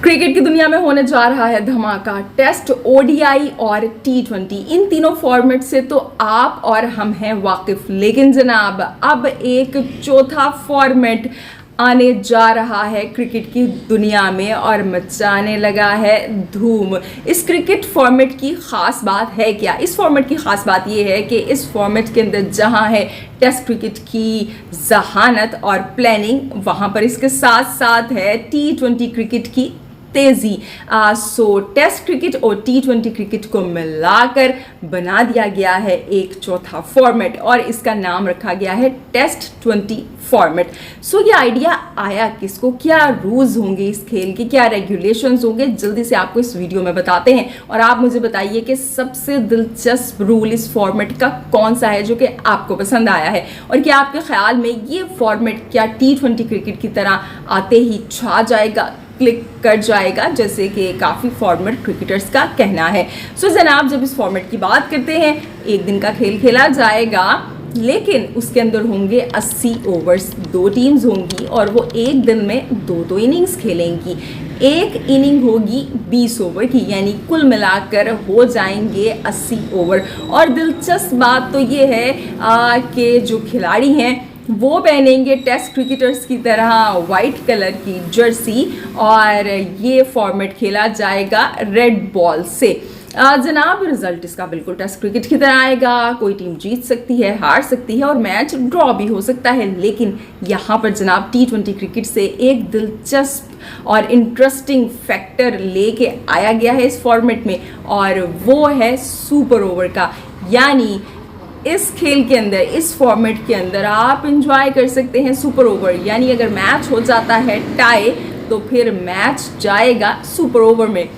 Cricket की दुनिया में होने जा रहा है धमाका। टेस्ट, ओडीआई और टी20, इन तीनों फॉर्मेट से तो आप और हम हैं वाकिफ, लेकिन जनाब अब एक चौथा फॉर्मेट आने जा रहा है क्रिकेट की दुनिया में और मचाने लगा है धूम। इस क्रिकेट फॉर्मेट की ख़ास बात है क्या? इस फॉर्मेट की ख़ास बात ये है कि इस फॉर्मेट के अंदर जहां है टेस्ट क्रिकेट की जहानत और प्लानिंग, वहां पर इसके साथ साथ है टी20 क्रिकेट की तेजी। सो टेस्ट क्रिकेट और टी20 क्रिकेट को मिलाकर बना दिया गया है एक चौथा फॉर्मेट और इसका नाम रखा गया है टेस्ट 20 फॉर्मेट। सो ये आइडिया आया किसको, क्या रूल्स होंगे इस खेल के, क्या रेगुलेशंस होंगे, जल्दी से आपको इस वीडियो में बताते हैं। और आप मुझे बताइए कि सबसे दिलचस्प रूल इस फॉर्मेट का कौन सा है जो कि आपको पसंद आया है, और क्या आपके ख्याल में ये फॉर्मेट क्या टी20 क्रिकेट की तरह आते ही छा जाएगा, क्लिक कर जाएगा, जैसे कि काफ़ी फॉर्मेट क्रिकेटर्स का कहना है। सो जनाब, जब इस फॉर्मेट की बात करते हैं, एक दिन का खेल खेला जाएगा, लेकिन उसके अंदर होंगे 80 ओवर्स, 2 टीम्स होंगी और वो एक दिन में दो इनिंग्स खेलेंगी। एक इनिंग होगी 20 ओवर की, यानी कुल मिलाकर हो जाएंगे 80 ओवर। और दिलचस्प बात तो ये है कि जो खिलाड़ी हैं वो पहनेंगे टेस्ट क्रिकेटर्स की तरह वाइट कलर की जर्सी और ये फॉर्मेट खेला जाएगा रेड बॉल से। जनाब, रिजल्ट इसका बिल्कुल टेस्ट क्रिकेट की तरह आएगा। कोई टीम जीत सकती है, हार सकती है और मैच ड्रॉ भी हो सकता है। लेकिन यहाँ पर जनाब टी20 क्रिकेट से एक दिलचस्प और इंटरेस्टिंग फैक्टर लेके आया गया है इस फॉर्मेट में, और वो है सुपर ओवर का। यानी इस खेल के अंदर, इस फॉर्मेट के अंदर आप इंजॉय कर सकते हैं सुपर ओवर। यानी अगर मैच हो जाता है टाई तो फिर मैच जाएगा सुपर ओवर में,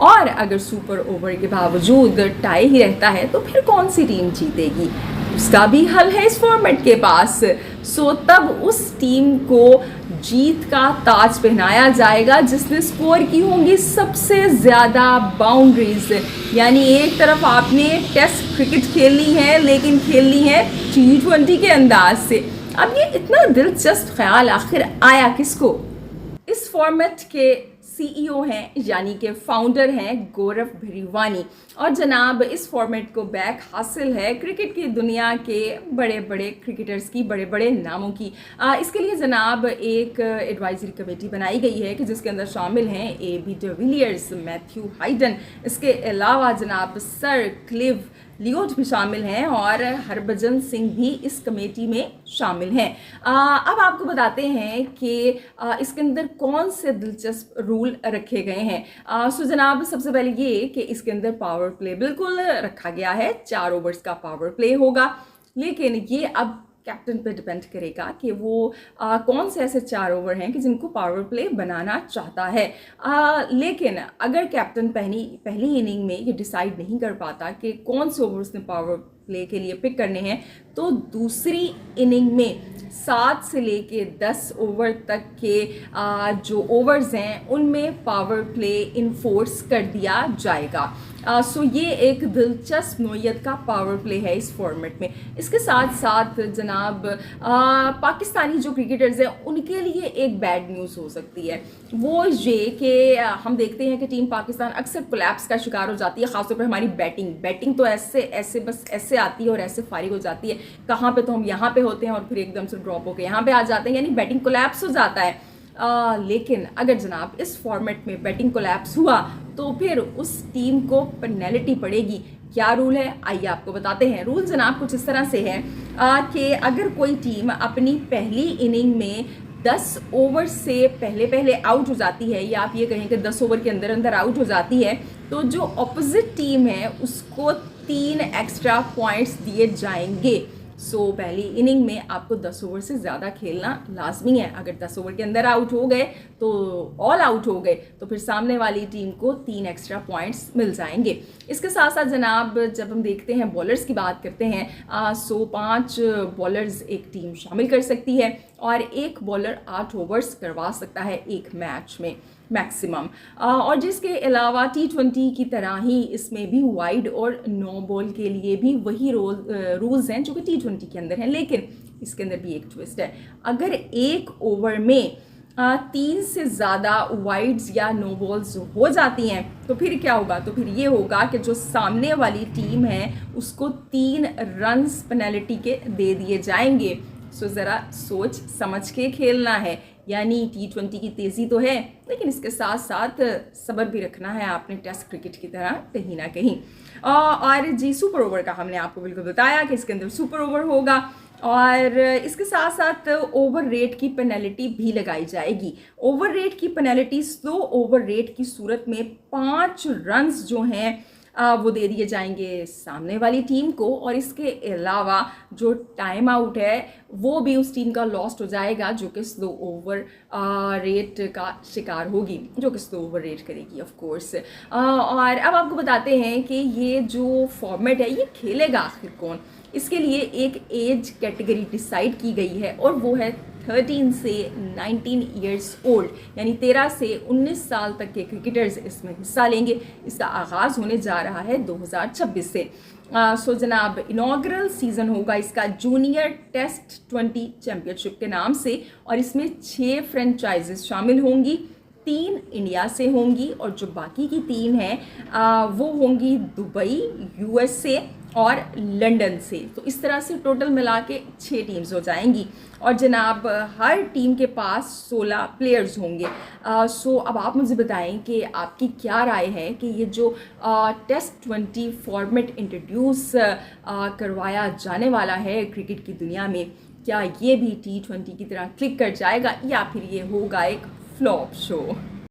और अगर सुपर ओवर के बावजूद टाई ही रहता है तो फिर कौन सी टीम जीतेगी, उसका भी हल है इस फॉर्मेट के पास। सो तब उस टीम को जीत का ताज पहनाया जाएगा जिसने स्कोर की होंगी सबसे ज़्यादा बाउंड्रीज। यानी एक तरफ आपने टेस्ट क्रिकेट खेलनी है, लेकिन खेलनी है टी20 के अंदाज से। अब ये इतना दिलचस्प ख्याल आखिर आया किसको? इस फॉर्मेट के सीईओ हैं, यानी कि फाउंडर हैं गौरव भिरीवानी, और जनाब इस फॉर्मेट को बैक हासिल है क्रिकेट की दुनिया के बड़े बड़े क्रिकेटर्स की, बड़े बड़े नामों की। इसके लिए जनाब एक एडवाइजरी कमेटी बनाई गई है कि जिसके अंदर शामिल हैं AB डिविलियर्स, मैथ्यू हाइडन, इसके अलावा जनाब सर क्लिव लियोट भी शामिल हैं और हरभजन सिंह भी इस कमेटी में शामिल हैं। अब आपको बताते हैं कि इसके अंदर कौन से दिलचस्प रूल रखे गए हैं। सो जनाब, सबसे पहले ये कि इसके अंदर पावर प्ले बिल्कुल रखा गया है, 4 ओवर्स का पावर प्ले होगा। लेकिन ये अब कैप्टन पे डिपेंड करेगा कि वो कौन से ऐसे 4 ओवर हैं कि जिनको पावर प्ले बनाना चाहता है। लेकिन अगर कैप्टन पहली इनिंग में ये डिसाइड नहीं कर पाता कि कौन से ओवर उसने पावर प्ले के लिए पिक करने हैं, तो दूसरी इनिंग में 7 से लेके 10 ओवर तक के जो ओवर्स हैं उनमें पावर प्ले इन्फोर्स कर दिया जाएगा। सो ये एक दिलचस्प नोयत का पावर प्ले है इस फॉर्मेट में। इसके साथ साथ जनाब पाकिस्तानी जो क्रिकेटर्स हैं उनके लिए एक बैड न्यूज़ हो सकती है, वो ये कि हम देखते हैं कि टीम पाकिस्तान अक्सर कोलैप्स का शिकार हो जाती है। ख़ासतौर पर हमारी बैटिंग तो ऐसे बस ऐसे आती है और ऐसे फारिग हो जाती है, कहाँ पे तो हम यहाँ पे होते हैं और फिर एकदम से ड्रॉप होकर यहाँ पे आ जाते हैं, यानी बैटिंग कोलैप्स हो जाता है। लेकिन अगर जनाब इस फॉर्मेट में बैटिंग कोलैप्स हुआ तो फिर उस टीम को पेनल्टी पड़ेगी। क्या रूल है, आइए आपको बताते हैं। रूल जनाब कुछ इस तरह से है कि अगर कोई टीम अपनी पहली इनिंग में 10 ओवर से पहले आउट हो जाती है, या आप ये कहें कि 10 ओवर के अंदर आउट हो जाती है, तो जो ऑपोजिट टीम है उसको 3 एक्स्ट्रा पॉइंट्स दिए जाएंगे। सो पहली इनिंग में आपको 10 ओवर से ज़्यादा खेलना लाजमी है। अगर 10 ओवर के अंदर आउट हो गए तो ऑल आउट हो गए तो फिर सामने वाली टीम को 3 एक्स्ट्रा पॉइंट्स मिल जाएंगे। इसके साथ साथ जनाब जब हम देखते हैं बॉलर्स की बात करते हैं, सो 5 बॉलर्स एक टीम शामिल कर सकती है और एक बॉलर 8 ओवर्स करवा सकता है एक मैच में मैक्सिमम। और जिसके अलावा टी20 की तरह ही इसमें भी वाइड और नो बॉल के लिए भी वही रूल्स हैं जो कि टी20 के अंदर हैं, लेकिन इसके अंदर भी एक ट्विस्ट है। अगर एक ओवर में तीन से ज़्यादा वाइड्स या नो बॉल्स हो जाती हैं तो फिर क्या होगा, तो फिर ये होगा कि जो सामने वाली टीम है उसको 3 रन्स पेनल्टी के दे दिए जाएंगे। सो ज़रा सोच समझ के खेलना है। यानी T20 की तेज़ी तो है, लेकिन इसके साथ साथ सब्र भी रखना है आपने, टेस्ट क्रिकेट की तरह कहीं ना कहीं। और जी सुपर ओवर का हमने आपको बिल्कुल बताया कि इसके अंदर सुपर ओवर होगा, और इसके साथ साथ ओवर रेट की पेनल्टी भी लगाई जाएगी। ओवर रेट की पेनल्टी स्लो ओवर रेट की सूरत में 5 रन्स जो हैं वो दे दिए जाएंगे सामने वाली टीम को, और इसके अलावा जो टाइम आउट है वो भी उस टीम का लॉस्ट हो जाएगा जो कि स्लो ओवर रेट का शिकार होगी, जो कि स्लो ओवर रेट करेगी ऑफ कोर्स। और अब आपको बताते हैं कि ये जो फॉर्मेट है ये खेलेगा आखिर कौन। इसके लिए एक एज कैटेगरी डिसाइड की गई है, और वो है 13 से 19 ईयर्स ओल्ड, यानी 13 से 19 साल तक के क्रिकेटर्स इसमें हिस्सा लेंगे। इसका आगाज़ होने जा रहा है 2026 से। सो जनाब, इनॉग्रल सीज़न होगा इसका जूनियर टेस्ट 20 चैम्पियनशिप के नाम से, और इसमें 6 फ्रेंचाइजेस शामिल होंगी। 3 इंडिया से होंगी, और जो बाकी की 3 हैं वो होंगी दुबई, USA और लंदन से। तो इस तरह से टोटल मिला के 6 टीम्स हो जाएंगी, और जनाब हर टीम के पास 16 प्लेयर्स होंगे। सो अब आप मुझे बताएं कि आपकी क्या राय है कि ये जो टेस्ट 20 फॉर्मेट इंट्रोड्यूस करवाया जाने वाला है क्रिकेट की दुनिया में, क्या ये भी T20 की तरह क्लिक कर जाएगा, या फिर ये होगा एक फ्लॉप शो।